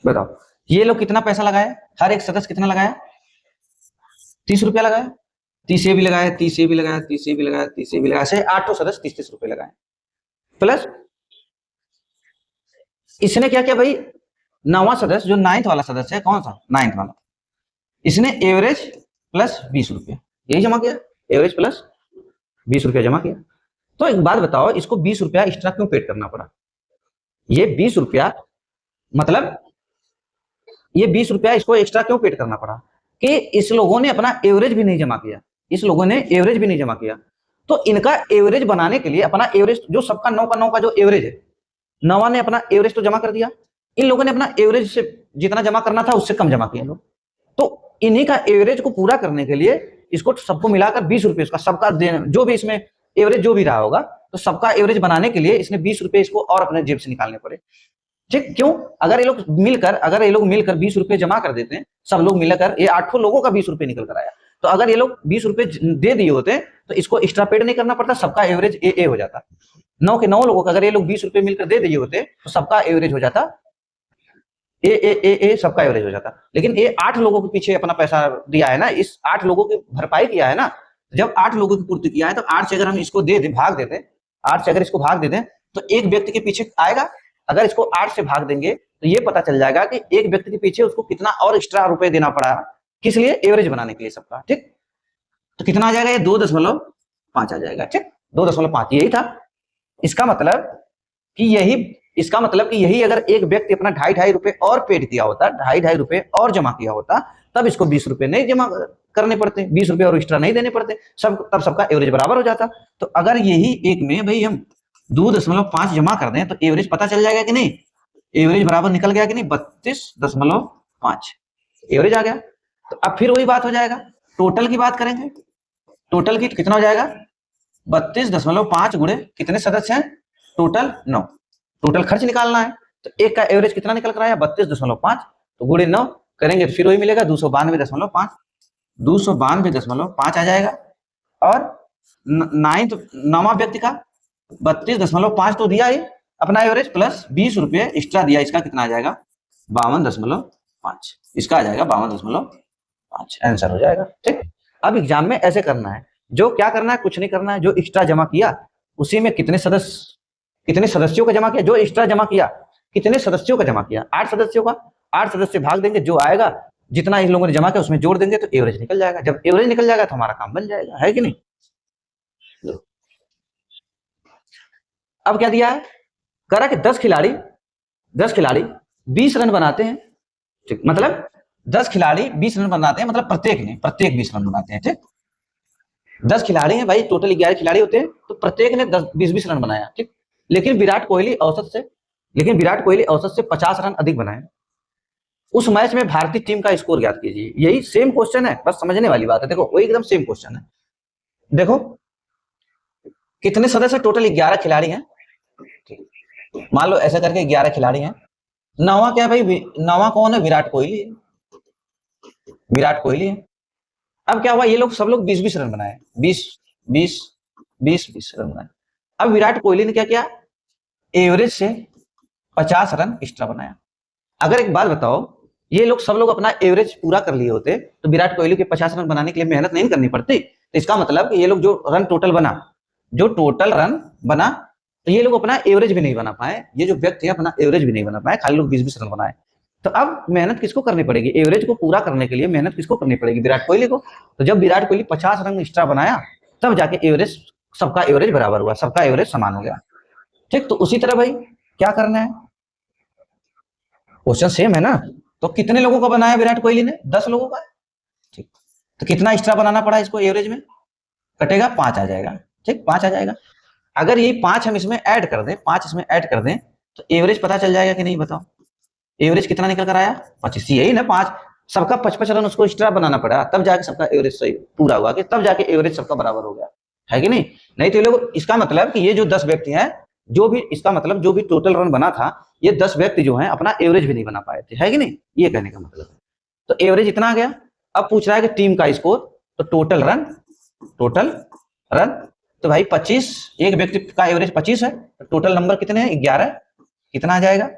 बताओ, ये लोग कितना पैसा लगाया, हर एक सदस्य कितना लगाया, 30 रुपया लगाया, 30 भी लगाया, 30 भी लगाया, 30 भी लगाया, 30 भी लगाया, ऐसे 8 सदस्य 30 रुपए लगाए। प्लस इसने क्या किया भाई, नवा सदस्य जो 9th वाला सदस्य है, कौन सा 9th वाला, इसने एवरेज प्लस 20 रुपया यही जमा किया, एवरेज प्लस 20 रुपया जमा किया। तो एक बात बताओ, इसको 20 रुपया एक्स्ट्रा क्यों पेड करना पड़ा, ये 20 रुपया मतलब ये 20 रुपया इसको एक्स्ट्रा क्यों पेड करना पड़ा, कि इस लोगों ने अपना एवरेज भी नहीं जमा किया, इस लोगों ने एवरेज भी नहीं जमा किया। तो इनका एवरेज बनाने के लिए अपना एवरेज, जो सबका 9 का 9 का जो एवरेज है, नवा ने अपना एवरेज तो जमा कर दिया, इन लोगों ने अपना एवरेज से जितना जमा करना था उससे कम जमा किया लोग। तो इन्हीं का एवरेज को पूरा करने के लिए इसको सबको मिलाकर 20 रुपये, उसका सबका जो भी इसमें एवरेज जो भी रहा होगा, तो सबका एवरेज बनाने के लिए इसने 20 रुपये इसको और अपने जेब से निकालने पड़े। ठीक, क्यों, अगर ये लोग मिलकर 20 रुपये जमा कर देते हैं, सब लोग मिलकर, ये 8 लोगों का 20 रुपये निकल कर आया, तो अगर ये लोग 20 रुपये दे दिए होते तो इसको एक्स्ट्रा पेड नहीं करना पड़ता, सबका एवरेज ए हो जाता। 9 के 9 लोगों का अगर ये लोग 20 रुपये मिलकर दे दिए होते तो सबका एवरेज हो जाता ए, सबका एवरेज हो जाता। लेकिन ये 8 लोगों के पीछे अपना पैसा दिया है ना, इस 8 लोगों की भरपाई किया है ना। जब 8 लोगों की पूर्ति किया है तो 8 से अगर हम इसको भाग देते, 8 से अगर इसको भाग देते तो एक व्यक्ति के पीछे आएगा। अगर इसको 8 से भाग देंगे तो ये पता चल जाएगा कि एक व्यक्ति के पीछे उसको कितना और एक्स्ट्रा रुपए देना पड़ा, किस लिए, एवरेज बनाने के लिए सबका। ठीक, तो कितना आ जाएगा, ये 2.5 आ जाएगा। ठीक, 2.5 यही था। इसका मतलब कि यही अगर एक व्यक्ति अपना 2.5 रुपए और पेड किया होता, 2.5 रुपए और जमा किया होता, तब इसको 20 रुपए नहीं जमा करने पड़ते, 20 रुपए और एक्स्ट्रा नहीं देने पड़ते, तब सबका एवरेज बराबर हो जाता। तो अगर यही एक में भाई हम 2.5 जमा कर दें तो एवरेज पता चल जाएगा कि नहीं, एवरेज बराबर निकल गया कि नहीं, 32.5 एवरेज आ गया। तो अब फिर वही बात हो जाएगा, टोटल की बात करेंगे, टोटल की कितना हो जाएगा 32.5 गुणे कितने सदस्य हैं, टोटल 9, टोटल खर्च निकालना है। तो एक का एवरेज कितना निकल कर आया 32.5, तो गुणे 9 करेंगे तो फिर वही मिलेगा 292.5, 292.5 आ जाएगा। और नौवां व्यक्ति का 32.5 तो दिया ही अपना एवरेज, प्लस 20 रुपये एक्स्ट्रा दिया, इसका कितना आ जाएगा 52.5, इसका आ जाएगा 52.5, आंसर हो जाएगा। ठीक, अब एग्जाम में ऐसे करना है, जो क्या करना है, कुछ नहीं करना है, जो एक्स्ट्रा जमा किया उसी में कितने सदस्यों का जमा किया, जो एक्स्ट्रा जमा किया कितने सदस्यों का जमा किया, 8 सदस्यों का, 8 सदस्य भाग देंगे, जो आएगा जितना इन लोगों ने जमा किया उसमें जोड़ देंगे तो एवरेज निकल जाएगा। जब एवरेज निकल जाएगा तो हमारा काम बन जाएगा, है कि नहीं। अब क्या दिया है, कह रहा कि 10 खिलाड़ी 20 रन बनाते हैं, ठीक, मतलब 10 खिलाड़ी 20 रन बनाते हैं, मतलब प्रत्येक 20 रन बनाते हैं। ठीक, 10 खिलाड़ी हैं भाई, टोटल 11 खिलाड़ी होते हैं, तो प्रत्येक ने 20-20 रन बनाया। ठीक, लेकिन विराट कोहली औसत से 50 रन अधिक बनाए। उस मैच में भारतीय टीम का स्कोर ज्ञात कीजिए। यही सेम क्वेश्चन है, बस समझने वाली बात है। देखो वही एकदम सेम क्वेश्चन है। देखो कितने सदस्य, टोटल 11 खिलाड़ी हैं, मान लो ऐसा करके 11 खिलाड़ी हैं। नौवां क्या भाई, नौवां कौन है, विराट कोहली है। अब क्या हुआ, ये लोग सब लोग 20-20 रन बनाए, 20 रन बनाए। अब विराट कोहली ने क्या किया, एवरेज से 50 रन एक्स्ट्रा बनाया। अगर एक बात बताओ, ये लोग सब लोग अपना एवरेज पूरा कर लिए होते तो विराट कोहली के 50 रन बनाने के लिए मेहनत नहीं करनी पड़ती। तो इसका मतलब कि ये लोग जो टोटल रन बना, तो ये लोग अपना एवरेज भी नहीं बना पाए, ये जो व्यक्ति है अपना एवरेज भी नहीं बना पाए, खाली लोग 20-20 रन बनाए। तो अब मेहनत किसको करनी पड़ेगी, एवरेज को पूरा करने के लिए मेहनत किसको करनी पड़ेगी, विराट कोहली को। तो जब विराट कोहली 50 रन एक्स्ट्रा बनाया तब जाके एवरेज, सबका एवरेज बराबर हुआ, सबका एवरेज समान हो गया। ठीक, तो उसी तरह भाई क्या करना है, क्वेश्चन सेम है ना। तो कितने लोगों का बनाया विराट कोहली ने, 10 लोगों का। ठीक, तो कितना एक्स्ट्रा बनाना पड़ा इसको, एवरेज में कटेगा 5 आ जाएगा। ठीक, 5 आ जाएगा। अगर ये 5 हम इसमें ऐड कर दें तो एवरेज पता चल जाएगा कि नहीं, बताओ एवरेज कितना निकल कर आया 25, यही ना 5, सबका 55 रन उसको एक्स्ट्रा बनाना पड़ा, तब जाके सबका एवरेज सही पूरा हुआ, कि तब जाके एवरेज सबका बराबर हो गया, है कि नहीं। नहीं तो ये लोग, इसका मतलब कि ये जो 10 व्यक्ति हैं, जो भी टोटल रन बना था, ये 10 व्यक्ति जो हैं अपना एवरेज भी नहीं बना पाए थे, है कि नहीं, ये कहने का मतलब है। तो एवरेज इतना आ गया। अब पूछ रहा है कि टीम का स्कोर, तो टोटल रन, तो भाई 25, एक व्यक्ति का एवरेज 25 है, तो टोटल नंबर कितने हैं 11, कितना आ जाएगा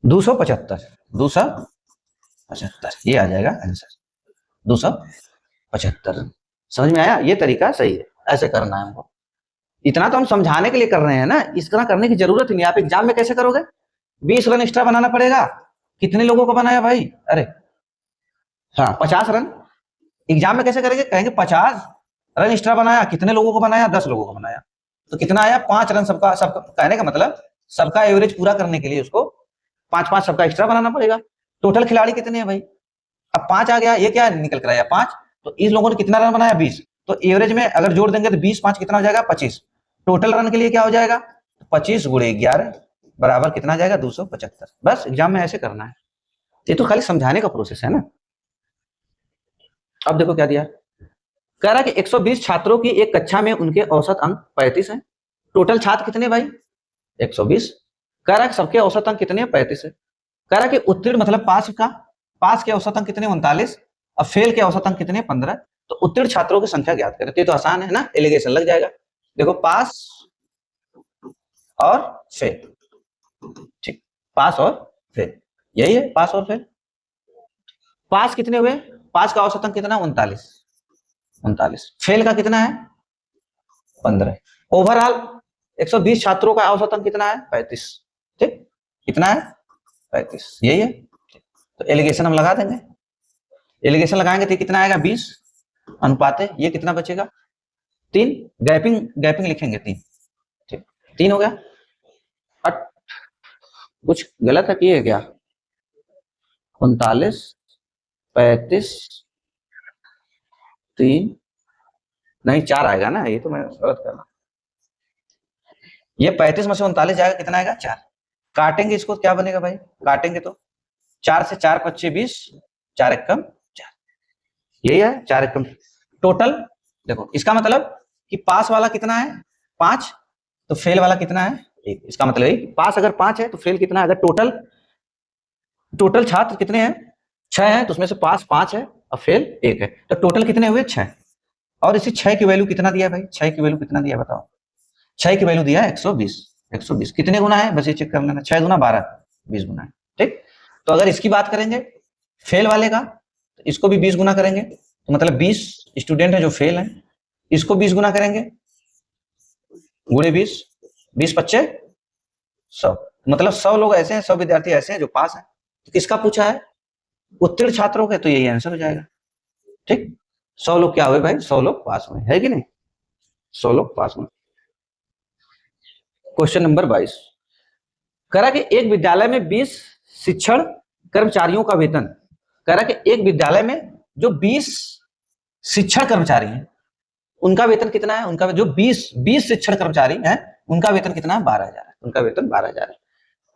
275, ये आ जाएगा आंसर 275। समझ में आया, ये तरीका सही है, ऐसे करना है हमको। इतना तो हम समझाने के लिए कर रहे हैं ना, इस तरह करने की जरूरत ही नहीं। आप एग्जाम में कैसे करोगे, 20 रन एक्स्ट्रा बनाना पड़ेगा, कितने लोगों को बनाया भाई, अरे हाँ 50 रन। एग्जाम में कैसे करेंगे, कहेंगे 50 रन एक्स्ट्रा बनाया, कितने लोगों को बनाया, 10 लोगों को बनाया, तो कितना आया 5 रन सबका। कहने का मतलब सबका एवरेज पूरा करने के लिए उसको 5-5 सबका एक्स्ट्रा बनाना पड़ेगा। टोटल खिलाड़ी कितने हैं भाई, अब 5 आ गया, ये क्या निकल कर आया 5, तो इस लोगों ने कितना रन बनाया 20, तो एवरेज में अगर जोड़ देंगे तो 20-5 कितना हो जाएगा 25। टोटल रन के लिए क्या हो जाएगा 25 गुणे 11 बराबर कितना आ जाएगा 275। बस एग्जाम में ऐसे करना है, ये तो खाली समझाने का प्रोसेस है ना। अब देखो क्या दिया, कह रहा कि 120 छात्रों की एक कक्षा में उनके औसत अंक 35 है। टोटल छात्र कितने भाई 120। कह रहा कि सबके औसत अंक कितने 35 है। कह रहा कि उत्तीर्ण मतलब पास के औसत अंक कितने 39, और फेल के औसत अंक कितने 15। तो उत्तीर्ण छात्रों की संख्या ज्ञात करें। तो आसान है ना, एलिगेशन लग जाएगा। देखो पास और फेल, ठीक, पास और फेल, यही है पास और फेल। पास कितने हुए, पास का औसत अंक कितना 39, फेल का कितना है 15। ओवरऑल 120 छात्रों का औसत अंक कितना है 35, ठीक, कितना है 35, यही है। तो एलिगेशन हम लगा देंगे, एलिगेशन लगाएंगे तो कितना आएगा 20 अनुपात है, ये कितना बचेगा 3, गैपिंग लिखेंगे 3, ठीक, 3 हो गया। कुछ गलत है कि है क्या 39 35 3 नहीं 4 आएगा ना, ये तो मैं गलत कर रहा हूं। ये 35 में से 39 जाएगा, कितना आएगा 4। काटेंगे इसको क्या बनेगा भाई, काटेंगे तो 4 से 4 25 20, 4 एकम 4, यही है 4 एकम टोटल। देखो इसका मतलब कि पास वाला कितना है 5, तो फेल वाला कितना है 1। इसका मतलब है पास अगर 5 है तो फेल कितना है, अगर टोटल छात्र कितने हैं 6 हैं, तो उसमें से पास 5 है और फेल 1 है, तो टोटल कितने हुए 6। और इसी 6 की वैल्यू कितना दिया भाई, 6 की वैल्यू कितना दिया बताओ। 6 की वैल्यू दिया 120। 120 कितने गुना है बस ये चेक कर लेना, 6 गुना 12 20 गुना है, ठीक। तो अगर इसकी बात करेंगे फेल वाले का, तो इसको भी 20 गुना करेंगे, तो मतलब 20 स्टूडेंट है जो फेल है, इसको 20 गुना करेंगे गुणे 20, 20 25 100, मतलब 100 लोग ऐसे हैं, 100 विद्यार्थी ऐसे हैं जो पास है। तो किसका पूछा है, उत्तीर्ण छात्रों के, तो यही आंसर हो जाएगा, ठीक। 100 लोग क्या हुए भाई, 100 लोग पास हुए, है कि नहीं, 100 लोग पास हुए। क्वेश्चन नंबर 22 करा कि एक विद्यालय में 20 शिक्षण कर्मचारियों का वेतन, करा कि एक विद्यालय में जो 20 शिक्षण कर्मचारी हैं उनका वेतन कितना है, उनका जो 20 शिक्षण कर्मचारी हैं उनका वेतन कितना है 12,000 है, उनका वेतन 12,000 है।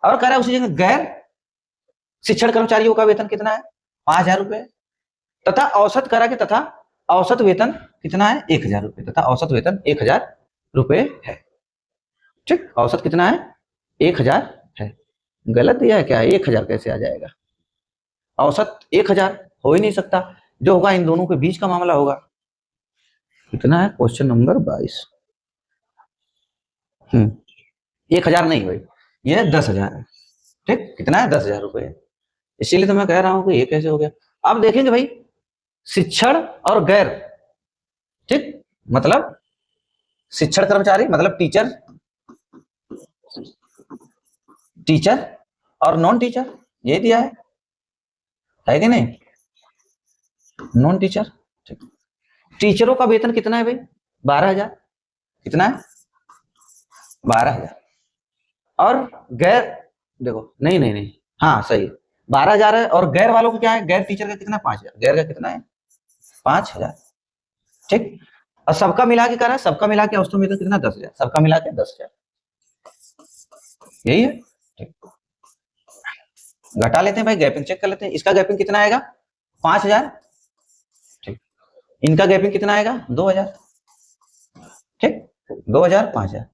और कह रहा है उसी जगह गैर शिक्षण कर्मचारियों का वेतन कितना है 5,000 रुपए, तथा औसत करा के तथा औसत वेतन कितना है 1,000 रुपए, तथा औसत वेतन 1,000 रुपए है, ठीक। औसत कितना है 1,000 है, गलत दिया है क्या, 1,000 कैसे आ जाएगा, औसत 1,000 हो ही नहीं सकता, जो होगा इन दोनों के बीच का मामला होगा। कितना है क्वेश्चन नंबर 22, 1,000 नहीं भाई, ये 10,000 है, ठीक। कितना है 10,000 रुपए, इसीलिए तो मैं कह रहा हूं कि ये कैसे हो गया। अब देखेंगे भाई शिक्षण और गैर, ठीक, मतलब शिक्षण कर्मचारी मतलब टीचर और नॉन टीचर, ये दिया है कि नहीं, नॉन टीचर, ठीक। टीचरों का वेतन कितना है भाई 12,000, कितना है 12,000। और गैर देखो नहीं, हाँ सही 12,000 है, और गैर वालों को क्या है, गैर टीचर का कितना 5,000, गैर का कितना है 5,000, ठीक। और सबका मिला के करा, सबका मिला के औसतों में तो कितना 10,000, सबका मिला के 10,000, यही है, ठीक। घटा लेते हैं भाई, गैपिंग चेक कर लेते हैं, इसका गैपिंग कितना आएगा 5,000, ठीक। इनका गैपिंग कितना आएगा 2,000, ठीक। 2,000 5,000,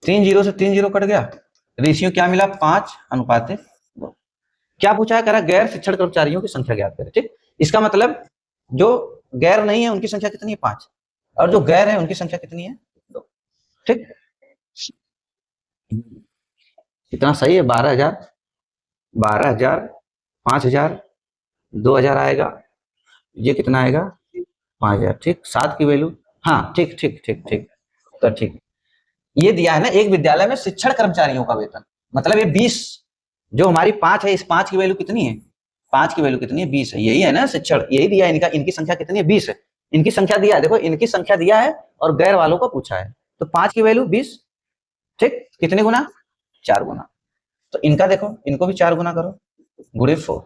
3 जीरो से 3 जीरो कट गया, रेशियो क्या मिला 5:2। क्या पूछा है, करा गैर शिक्षण कर्मचारियों की संख्या ज्ञात करें, ठीक। इसका मतलब जो गैर नहीं है उनकी संख्या कितनी है 5, और जो गैर है उनकी संख्या कितनी है 2, ठीक। कितना सही है 12,000 5,000 2,000 आएगा, ये कितना आएगा 5,000, ठीक। 7 की वैल्यू, हाँ ठीक ठीक ठीक ठीक, तो ठीक ये दिया है ना, एक विद्यालय में शिक्षण कर्मचारियों का वेतन, मतलब ये 20 जो हमारी 5 है, इस 5 की वैल्यू कितनी है, 5 की वैल्यू कितनी है 20 है, यही है ना शिक्षण, यही दिया है, इनका इनकी संख्या कितनी है 20 है, इनकी संख्या दिया है, देखो इनकी संख्या दिया है और गैर वालों का पूछा है, तो 5 की वैल्यू 20, ठीक। कितने गुना 4 गुना, तो इनका देखो इनको भी 4 गुना करो, गुणे 4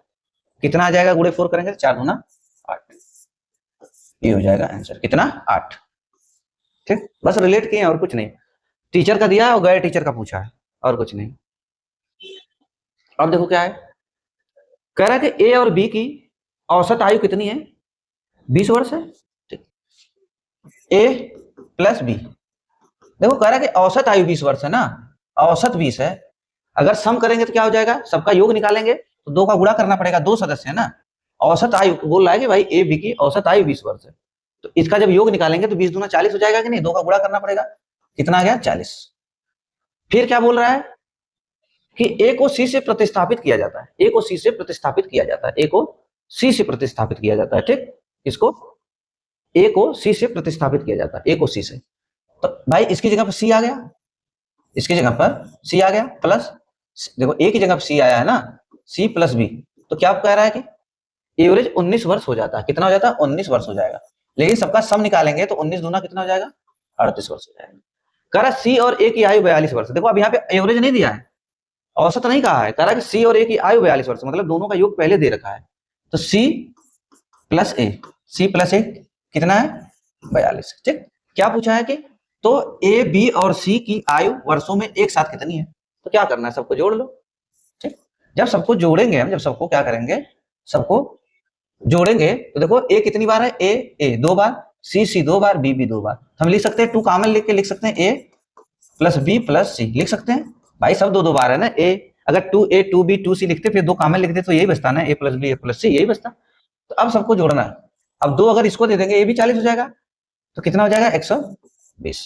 कितना आ जाएगा, गुणे 4 करेंगे 4 गुना 8, ये हो जाएगा आंसर कितना 8, ठीक। बस रिलेट किए और कुछ नहीं, टीचर का दिया है और गैर टीचर का पूछा है और कुछ नहीं। अब देखो क्या है, कह रहा है कि ए और बी की औसत आयु कितनी है 20 वर्ष है, ठीक। ए प्लस बी, देखो कह रहा है कि औसत आयु 20 वर्ष है ना, औसत 20 है, अगर सम करेंगे तो क्या हो जाएगा, सबका योग निकालेंगे तो 2 का गुणा करना पड़ेगा, 2 सदस्य है ना, औसत आयु बोल रहा है कि भाई ए बी की औसत आयु 20 वर्ष है, तो इसका जब योग निकालेंगे तो 20 दूना 40 हो जाएगा कि नहीं, 2 का गुणा करना पड़ेगा, कितना आ गया 40। फिर क्या बोल रहा है कि ए को सी से प्रतिस्थापित किया जाता है, ए को सी से प्रतिस्थापित किया जाता है, ए को सी से प्रतिस्थापित किया जाता है, ठीक। इसको ए को सी से प्रतिस्थापित किया जाता है, ए को सी से, तो भाई इसकी जगह पर सी आ गया, इसकी जगह पर सी आ गया, प्लस देखो ए की जगह पर सी आया है ना, सी प्लस बी, तो क्या कह रहा है कि एवरेज 19 वर्ष हो जाता है, कितना हो जाता है 19 वर्ष हो जाएगा, लेकिन सबका सम निकालेंगे तो 19 दूना कितना हो जाएगा 38 वर्ष हो जाएगा। कह रहा सी और ए की आयु 42 वर्ष, देखो अब यहाँ पे एवरेज नहीं दिया है, औसत नहीं कहा है, कह रहा कि सी और ए की आयु 42 वर्ष, मतलब दोनों का योग पहले दे रखा है, तो सी प्लस ए, सी प्लस ए कितना है 42। ठीक, क्या पूछा है कि तो ए बी और सी की आयु वर्षों में एक साथ कितनी है, तो क्या करना है, सबको जोड़ लो। ठीक, जब सबको जोड़ेंगे हम, जब सबको क्या करेंगे, सबको जोड़ेंगे तो देखो ए कितनी बार है, ए 2 बार, सी 2 बार, बी 2 बार। हम लिख सकते हैं 2 कॉमन लेके लिख सकते हैं, ए प्लस बी प्लस सी लिख सकते हैं भाई, सब 2 बार है ना। ए अगर 2a 2b 2c लिखते फिर 2 कॉमन लिखते तो यही बचता ना, ए प्लस बी ए प्लस सी यही बचता। तो अब सबको जोड़ना है। अब 2 अगर इसको दे देंगे ये भी 40 हो जाएगा, तो कितना हो जाएगा 120।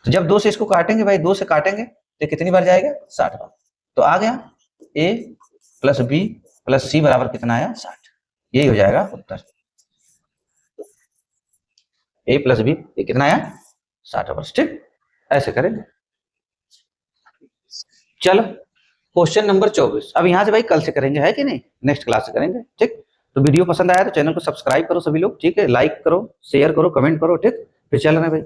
तो जब 2 से इसको काटेंगे भाई, 2 से काटेंगे तो कितनी बार जाएगा 60 बार। तो आ गया ए प्लस बी प्लस सी बराबर कितना आया 60, यही हो जाएगा उत्तर। ए प्लस बी कितना आया 60 वर्ष। ठीक, ऐसे करेंगे। चलो क्वेश्चन नंबर 24 अब यहाँ से भाई कल से करेंगे, है कि नहीं, नेक्स्ट क्लास से करेंगे। ठीक, तो वीडियो पसंद आया तो चैनल को सब्सक्राइब करो सभी लोग, ठीक है, लाइक करो, शेयर करो, कमेंट करो। ठीक, फिर चल रहे हैं भाई।